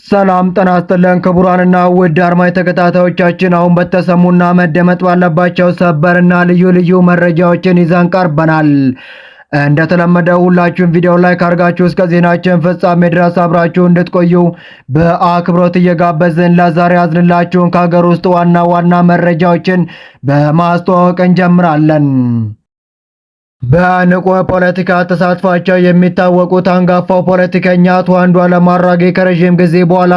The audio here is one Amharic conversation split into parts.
ሰላም ጤና ይስጥልን ክቡራንና ውድ አድማጭ ተከታታዮቻችን፣ አሁን በተሰሙና መደመጥ ባለባቸው ሰበርና ልዩ ልዩ መረጃዎችን ይዘን ቀርበናል። እንደተለመደው ሁላችሁም ቪዲዮ ላይክ አድርጋችሁ እስከ ዜናችን ፍጻሜ ድረስ አብራችሁ እንድትቆዩ በአክብሮት እየጋበዝን ለዛሬ ያዝንላችሁን ከሀገር ውስጥ ዋና ዋና መረጃዎችን በማስተዋወቅ እንጀምራለን። በንቁ ፖለቲካ ተሳትፏቸው የሚታወቁት አንጋፋው ፖለቲከኛ አቶ አንዱዓለም አራጌ ከረዥም ጊዜ በኋላ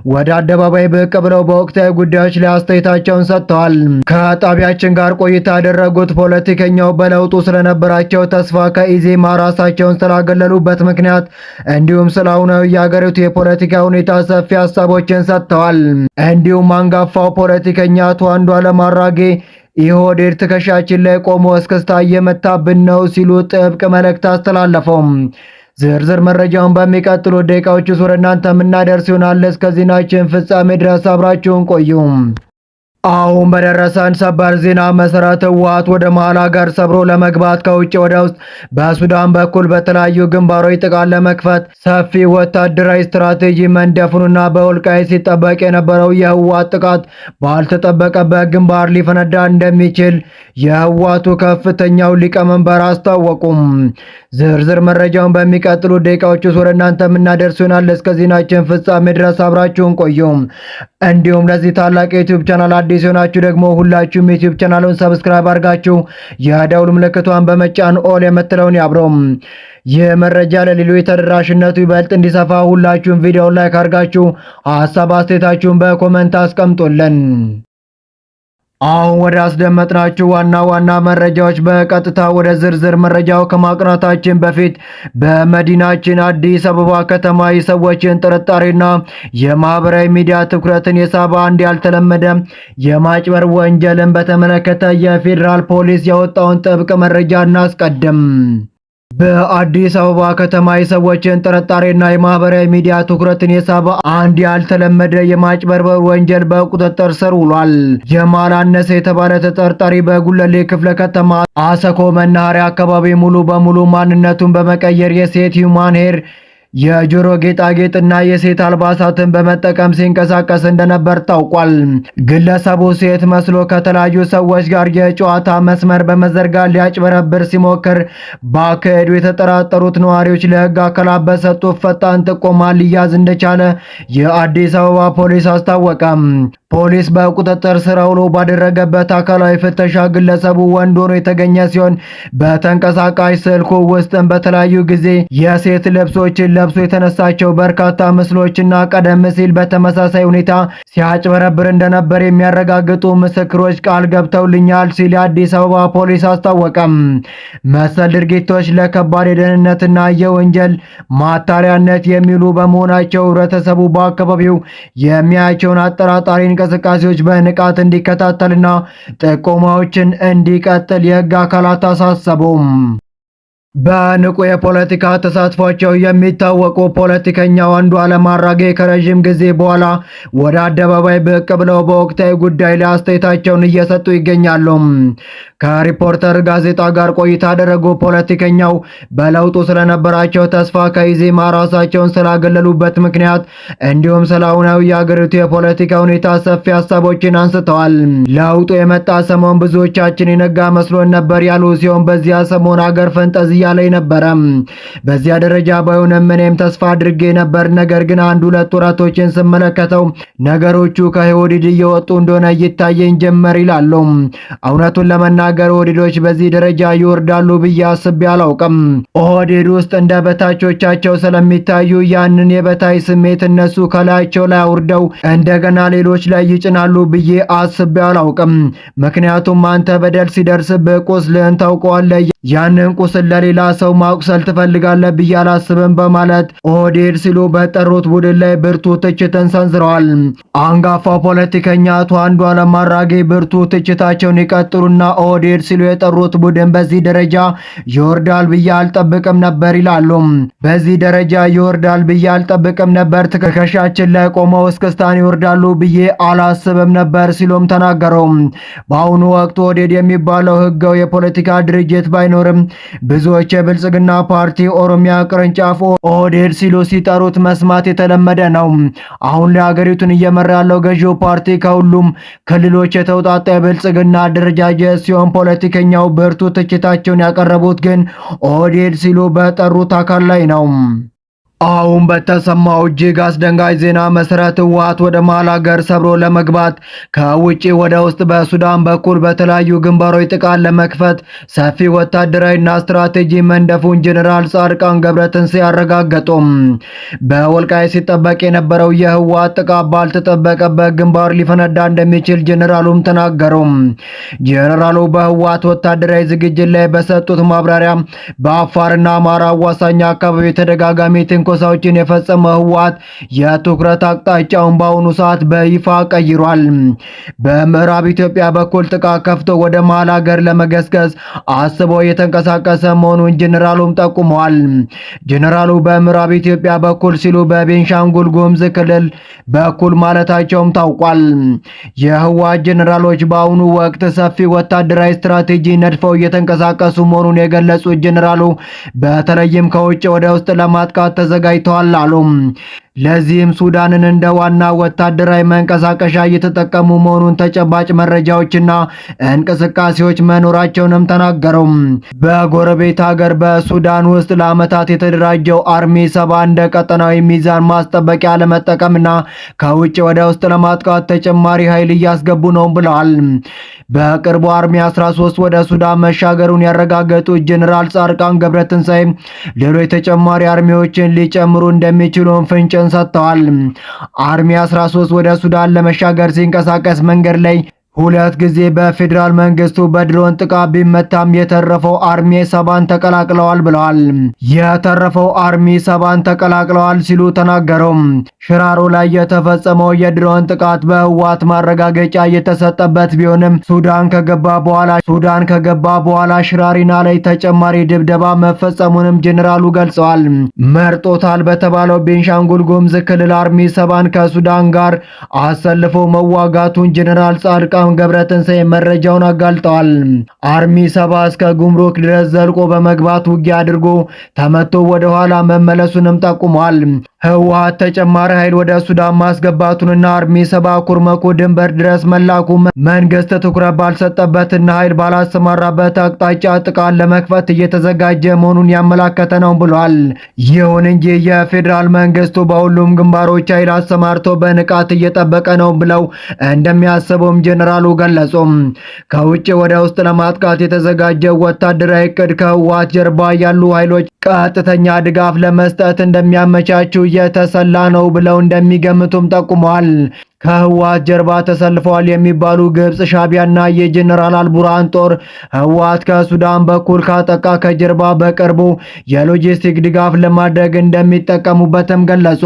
ወደ አደባባይ ብቅ ብለው በወቅታዊ ጉዳዮች ላይ አስተያየታቸውን ሰጥተዋል። ከጣቢያችን ጋር ቆይታ ያደረጉት ፖለቲከኛው በለውጡ ስለነበራቸው ተስፋ ከኢዜማ ራሳቸውን ስላገለሉበት ምክንያት እንዲሁም ስለ አሁናዊ የሀገሪቱ የፖለቲካ ሁኔታ ሰፊ ሀሳቦችን ሰጥተዋል። እንዲሁም አንጋፋው ፖለቲከኛ አቶ አንዱዓለም አራጌ ኢህአዴግ ትከሻችን ላይ ቆሞ እስክስታ እየመታብን ነው ሲሉ ጥብቅ መልእክት አስተላለፈው። ዝርዝር መረጃውን በሚቀጥሉ ደቂቃዎች ውስጥ ወደ እናንተ የምናደርስ ይሆናል። እስከ ዜናችን ፍጻሜ ድረስ አብራችሁን ቆዩ። አሁን በደረሰን ሰበር ዜና መሰረት ህወሓት ወደ መሃል ሀገር ሰብሮ ለመግባት ከውጭ ወደ ውስጥ በሱዳን በኩል በተለያዩ ግንባሮች ጥቃት ለመክፈት ሰፊ ወታደራዊ ስትራቴጂ መንደፉንና በወልቃይት ሲጠበቅ የነበረው የህወሓት ጥቃት ባልተጠበቀበት ግንባር ሊፈነዳ እንደሚችል የህወሓቱ ከፍተኛው ሊቀመንበር አስታወቁም። ዝርዝር መረጃውን በሚቀጥሉ ደቂቃዎች ውስጥ ወደ እናንተ የምናደርስ ይሆናል። እስከ ዜናችን ፍጻሜ ድረስ አብራችሁን ቆዩ። እንዲሁም ለዚህ ታላቅ የዩቲዩብ ቻናል አዲስ የሆናችሁ ደግሞ ሁላችሁም ዩቲዩብ ቻናሉን ሰብስክራይብ አድርጋችሁ የደውል ምልክቷን በመጫን ኦል የምትለውን ያብረው። ይህ መረጃ ለሌሎች ተደራሽነቱ ይበልጥ እንዲሰፋ ሁላችሁም ቪዲዮውን ላይክ አድርጋችሁ ሀሳብ አስተያየታችሁን በኮመንት አስቀምጡልን። አሁን ወደ አስደመጥናችሁ ዋና ዋና መረጃዎች በቀጥታ ወደ ዝርዝር መረጃው ከማቅናታችን በፊት በመዲናችን አዲስ አበባ ከተማ የሰዎችን ጥርጣሬና የማህበራዊ ሚዲያ ትኩረትን የሳበ አንድ ያልተለመደ የማጭበር ወንጀልን በተመለከተ የፌዴራል ፖሊስ ያወጣውን ጥብቅ መረጃ እናስቀድም። በአዲስ አበባ ከተማ የሰዎችን ጥርጣሬና የማህበራዊ ሚዲያ ትኩረትን የሳበ አንድ ያልተለመደ የማጭበርበር ወንጀል በቁጥጥር ስር ውሏል። ጀማል አነሰ የተባለ ተጠርጣሪ በጉለሌ ክፍለ ከተማ አሰኮ መናኸሪያ አካባቢ ሙሉ በሙሉ ማንነቱን በመቀየር የሴት ሂውማን ሄር የጆሮ ጌጣጌጥና የሴት አልባሳትን በመጠቀም ሲንቀሳቀስ እንደነበር ታውቋል። ግለሰቡ ሴት መስሎ ከተለያዩ ሰዎች ጋር የጨዋታ መስመር በመዘርጋት ሊያጭበረብር ሲሞክር በአካሄዱ የተጠራጠሩት ነዋሪዎች ለሕግ አካላት በሰጡት ፈጣን ጥቆማ ሊያዝ እንደቻለ የአዲስ አበባ ፖሊስ አስታወቀ። ፖሊስ በቁጥጥር ስር ውሎ ባደረገበት አካላዊ ፍተሻ ግለሰቡ ወንድ ሆኖ የተገኘ ሲሆን በተንቀሳቃሽ ስልኩ ውስጥም በተለያዩ ጊዜ የሴት ልብሶችን ለብሶ የተነሳቸው በርካታ ምስሎችና ቀደም ሲል በተመሳሳይ ሁኔታ ሲያጭበረብር እንደነበር የሚያረጋግጡ ምስክሮች ቃል ገብተውልኛል ሲል የአዲስ አበባ ፖሊስ አስታወቀም። መሰል ድርጊቶች ለከባድ የደህንነትና የወንጀል ማታለያነት የሚውሉ በመሆናቸው ህብረተሰቡ በአካባቢው የሚያያቸውን አጠራጣሪ እንቅስቃሴዎች በንቃት እንዲከታተልና ጥቆማዎችን እንዲቀጥል የህግ አካላት አሳሰቡም። በንቁ የፖለቲካ ተሳትፏቸው የሚታወቁ ፖለቲከኛው አንዱዓለም አራጌ ከረዥም ጊዜ በኋላ ወደ አደባባይ ብቅ ብለው በወቅታዊ ጉዳይ ላይ አስተያየታቸውን እየሰጡ ይገኛሉ። ከሪፖርተር ጋዜጣ ጋር ቆይታ ያደረጉ ፖለቲከኛው በለውጡ ስለነበራቸው ተስፋ ከኢዜማ ራሳቸውን ስላገለሉበት ምክንያት እንዲሁም ስለ አሁናዊ የሀገሪቱ የፖለቲካ ሁኔታ ሰፊ ሀሳቦችን አንስተዋል። ለውጡ የመጣ ሰሞን ብዙዎቻችን የነጋ መስሎን ነበር ያሉ ሲሆን በዚያ ሰሞን አገር ፈንጠዝያ ላይ ነበረ። በዚያ ደረጃ ባይሆንም እኔም ተስፋ አድርጌ ነበር። ነገር ግን አንድ ሁለት ወራቶችን ስመለከተው ነገሮቹ ከኦህዴድ እየወጡ እንደሆነ ይታየኝ ጀመር ይላሉ። እውነቱን ለመናገር ኦህዴዶች በዚህ ደረጃ ይወርዳሉ ብዬ አስቤ አላውቅም። ኦህዴድ ውስጥ እንደ በታቾቻቸው ስለሚታዩ ያንን የበታይ ስሜት እነሱ ከላያቸው ላይ አውርደው እንደገና ሌሎች ላይ ይጭናሉ ብዬ አስቤ አላውቅም። ምክንያቱም አንተ በደል ሲደርስብህ ቁስልህን ታውቀዋለህ። ያንን ቁስል ለሌላ ሰው ማቁሰል ትፈልጋለህ ብዬ አላስብም በማለት ኦህዴድ ሲሉ በጠሩት ቡድን ላይ ብርቱ ትችትን ሰንዝረዋል። አንጋፋው ፖለቲከኛ አቶ አንዱዓለም አራጌ ብርቱ ትችታቸውን ይቀጥሉና ኦህዴድ ሲሉ የጠሩት ቡድን በዚህ ደረጃ ይወርዳል ብዬ አልጠብቅም ነበር ይላሉ። በዚህ ደረጃ ይወርዳል ብዬ አልጠብቅም ነበር፣ ትከሻችን ላይ ቆመው እስክስታን ይወርዳሉ ብዬ አላስብም ነበር ሲሉም ተናገሩ። በአሁኑ ወቅት ኦህዴድ የሚባለው ህጋዊ የፖለቲካ ድርጅት ባይኖር ባይኖርም ብዙዎች የብልጽግና ፓርቲ ኦሮሚያ ቅርንጫፍ ኦህዴድ ሲሉ ሲጠሩት መስማት የተለመደ ነው። አሁን ላይ ሀገሪቱን እየመራ ያለው ገዢው ፓርቲ ከሁሉም ክልሎች የተውጣጣ የብልጽግና አደረጃጀት ሲሆን ፖለቲከኛው ብርቱ ትችታቸውን ያቀረቡት ግን ኦህዴድ ሲሉ በጠሩት አካል ላይ ነው። አሁን በተሰማው እጅግ አስደንጋጭ ዜና መሰረት ህወሓት ወደ መሃል ሀገር ሰብሮ ለመግባት ከውጪ ወደ ውስጥ በሱዳን በኩል በተለያዩ ግንባሮች ጥቃት ለመክፈት ሰፊ ወታደራዊና ስትራቴጂ መንደፉን ጀነራል ጻድቃን ገብረትንሳኤ አረጋገጡም። በወልቃይት ሲጠበቅ የነበረው የህወሓት ጥቃት ባልተጠበቀበት ግንባር ሊፈነዳ እንደሚችል ጀነራሉም ተናገሩ። ጀነራሉ በህወሓት ወታደራዊ ዝግጅት ላይ በሰጡት ማብራሪያ በአፋርና አማራ አዋሳኝ አካባቢ ተደጋጋሚ ትንኮሳዎችን የፈጸመው ህወሓት የትኩረት አቅጣጫውን በአሁኑ ሰዓት በይፋ ቀይሯል። በምዕራብ ኢትዮጵያ በኩል ጥቃት ከፍቶ ወደ መሃል ሀገር ለመገስገስ አስበው የተንቀሳቀሰ መሆኑን ጀነራሉም ጠቁመዋል። ጀነራሉ በምዕራብ ኢትዮጵያ በኩል ሲሉ በቤንሻንጉል ጉሙዝ ክልል በኩል ማለታቸውም ታውቋል። የህወሓት ጀነራሎች በአሁኑ ወቅት ሰፊ ወታደራዊ ስትራቴጂ ነድፈው እየተንቀሳቀሱ መሆኑን የገለጹት ጀነራሉ በተለይም ከውጭ ወደ ውስጥ ለማጥቃት ተዘጋጅተዋል አሉ። ለዚህም ሱዳንን እንደ ዋና ወታደራዊ መንቀሳቀሻ እየተጠቀሙ መሆኑን ተጨባጭ መረጃዎችና እንቅስቃሴዎች መኖራቸውንም ተናገሩ። በጎረቤት ሀገር በሱዳን ውስጥ ለዓመታት የተደራጀው አርሚ 70 እንደ ቀጠናዊ ሚዛን ማስጠበቂያ ለመጠቀምና ከውጭ ወደ ውስጥ ለማጥቃት ተጨማሪ ኃይል እያስገቡ ነው ብለዋል። በቅርቡ አርሚ 13 ወደ ሱዳን መሻገሩን ያረጋገጡት ጀነራል ጻድቃን ገብረትንሳኤ ሌሎች ተጨማሪ አርሚዎችን ሊጨምሩ እንደሚችሉ ፍንጭ ሰጥተዋል። አርሚ 13 ወደ ሱዳን ለመሻገር ሲንቀሳቀስ መንገድ ላይ ሁለት ጊዜ በፌዴራል መንግስቱ በድሮን ጥቃት ቢመታም የተረፈው አርሚ 70 ተቀላቅለዋል ብለዋል። የተረፈው አርሚ 70 ተቀላቅለዋል ሲሉ ተናገሩ። ሽራሮ ላይ የተፈጸመው የድሮን ጥቃት በህወሓት ማረጋገጫ የተሰጠበት ቢሆንም ሱዳን ከገባ በኋላ ሽራሪና ላይ ተጨማሪ ድብደባ መፈጸሙንም ጀነራሉ ገልጸዋል። መርጦታል በተባለው ቤንሻንጉል ጉሙዝ ክልል አርሚ 70 ከሱዳን ጋር አሰልፎ መዋጋቱን ጀነራል ጻድቃን ገብረትንሳኤ መረጃውን አጋልጠዋል። አርሚ 70 እስከ ጉምሩክ ድረስ ዘልቆ በመግባት ውጊያ አድርጎ ተመቶ ወደ ኋላ መመለሱንም ጠቁሟል። ህወሓት ተጨማሪ ኃይል ወደ ሱዳን ማስገባቱንና አርሚ 70 ኩርመኩ ድንበር ድረስ መላኩ መንግስት ትኩረት ባልሰጠበትና ኃይል ባላሰማራበት አቅጣጫ ጥቃት ለመክፈት እየተዘጋጀ መሆኑን ያመላከተ ነው ብሏል። ይሁን እንጂ የፌዴራል መንግስቱ በሁሉም ግንባሮች ኃይል አሰማርቶ በንቃት እየጠበቀ ነው ብለው እንደሚያስቡም ጀነራሉ ገለጹ። ከውጭ ወደ ውስጥ ለማጥቃት የተዘጋጀ ወታደራዊ እቅድ ከህወሓት ጀርባ ያሉ ኃይሎች ቀጥተኛ ድጋፍ ለመስጠት እንደሚያመቻቹ የተሰላ ነው ብለው እንደሚገምቱም ጠቁመዋል። ከህወሓት ጀርባ ተሰልፈዋል የሚባሉ ግብጽ፣ ሻቢያና የጀነራል አልቡርሃን ጦር ህወሓት ከሱዳን በኩል ካጠቃ ከጀርባ በቅርቡ የሎጂስቲክ ድጋፍ ለማድረግ እንደሚጠቀሙበትም ገለጹ።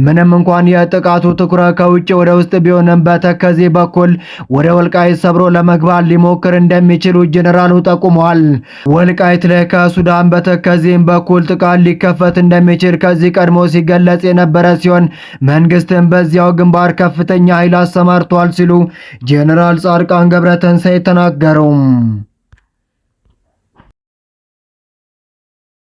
ምንም እንኳን የጥቃቱ ትኩረት ከውጭ ወደ ውስጥ ቢሆንም በተከዜ በኩል ወደ ወልቃይት ሰብሮ ለመግባት ሊሞክር እንደሚችሉ ጀነራሉ ጠቁመዋል። ወልቃይት ላይ ከሱዳን በተከዜም በኩል ጥቃት ሊከፈት እንደሚችል ከዚህ ቀድሞ ሲገለጽ የነበረ ሲሆን መንግስትም በዚያው ግንባር ከፍተኛ ኃይል አሰማርቷል ሲሉ ጀነራል ጻድቃን ገብረትንሳኤ ተናገሩ።